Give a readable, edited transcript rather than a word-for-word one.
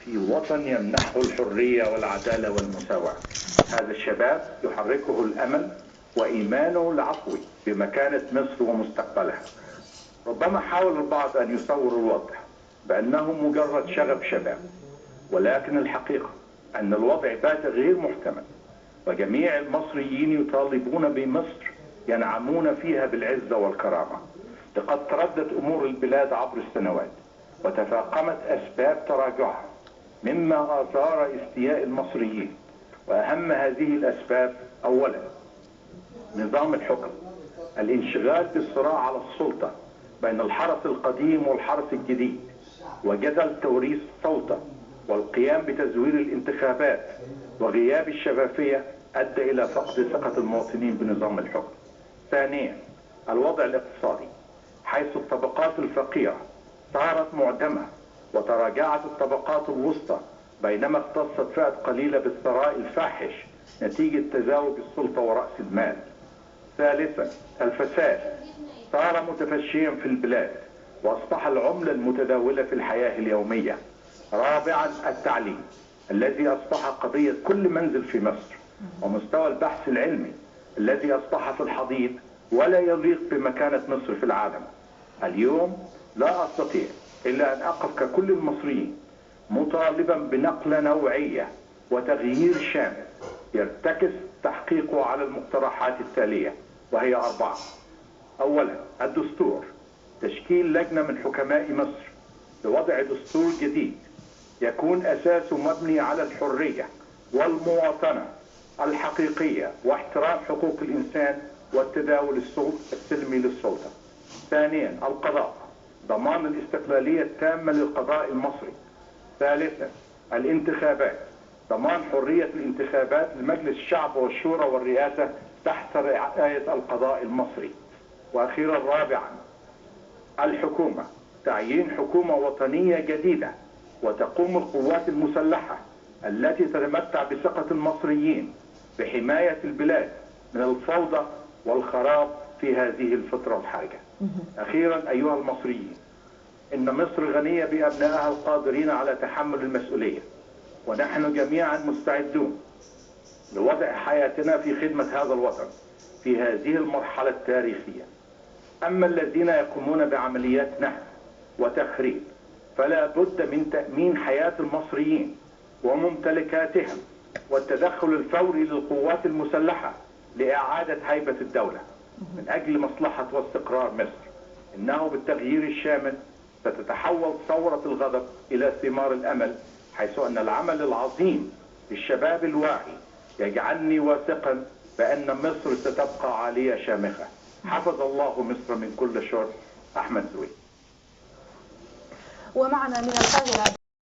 في وطن يمنحه الحرية والعدالة والمساواة. هذا الشباب يحركه الأمل وإيمانه العفوي بمكانة مصر ومستقبلها. ربما حاول البعض أن يصور الوضع بأنه مجرد شغب شباب، ولكن الحقيقة أن الوضع بات غير محتمل، وجميع المصريين يطالبون بمصر ينعمون فيها بالعزة والكرامة. لقد تردت أمور البلاد عبر السنوات وتفاقمت أسباب تراجعها، مما أثار استياء المصريين. وأهم هذه الأسباب: أولا، نظام الحكم، الانشغال بالصراع على السلطة بين الحرس القديم والحرس الجديد، وجدل توريث السلطة والقيام بتزوير الانتخابات وغياب الشفافية أدى إلى فقد ثقة المواطنين بنظام الحكم. ثانيا، الوضع الاقتصادي، حيث الطبقات الفقيرة صارت معدمة وتراجعت الطبقات الوسطى، بينما اختصت فئة قليلة بالثراء الفاحش نتيجة تزاوج السلطة ورأس المال. ثالثا، الفساد صار متفشيا في البلاد وأصبح العملة المتداولة في الحياة اليومية. رابعا، التعليم الذي أصبح قضية كل منزل في مصر، ومستوى البحث العلمي الذي أصبح في الحضيض ولا يليق بمكانة مصر في العالم. اليوم لا أستطيع إلا أن أقف ككل المصريين مطالبا بنقلة نوعية وتغيير شامل يرتكز تحقيقه على المقترحات التالية، وهي 4. أولا، الدستور، تشكيل لجنة من حكماء مصر لوضع دستور جديد يكون أساسه مبني على الحرية والمواطنة الحقيقية واحترام حقوق الإنسان والتداول السلمي للسلطة. ثانيا، القضاء، ضمان الاستقلالية التامة للقضاء المصري. ثالثا، الانتخابات، ضمان حرية الانتخابات لمجلس الشعب والشورى والرئاسة تحت رعاية القضاء المصري. وأخيرا رابعا، الحكومة، تعيين حكومة وطنية جديدة وتقوم القوات المسلحة التي تتمتع بثقة المصريين بحماية البلاد من الفوضى والخراب في هذه الفترة الحرجة. أخيرا أيها المصريين، إن مصر غنية بأبنائها القادرين على تحمل المسؤولية، ونحن جميعا مستعدون لوضع حياتنا في خدمة هذا الوطن في هذه المرحلة التاريخية. أما الذين يقومون بعمليات نهب وتخريب فلا بد من تأمين حياة المصريين وممتلكاتهم والتدخل الفوري للقوات المسلحة لإعادة هيبة الدولة من أجل مصلحة واستقرار مصر. إنه بالتغيير الشامل ستتحول ثورة الغضب إلى ثمار الأمل، حيث أن العمل العظيم للشباب الواعي يجعلني واثقا بأن مصر ستبقى عالية شامخة. حفظ الله مصر من كل شر. أحمد زويل. ومعنا من القاهرة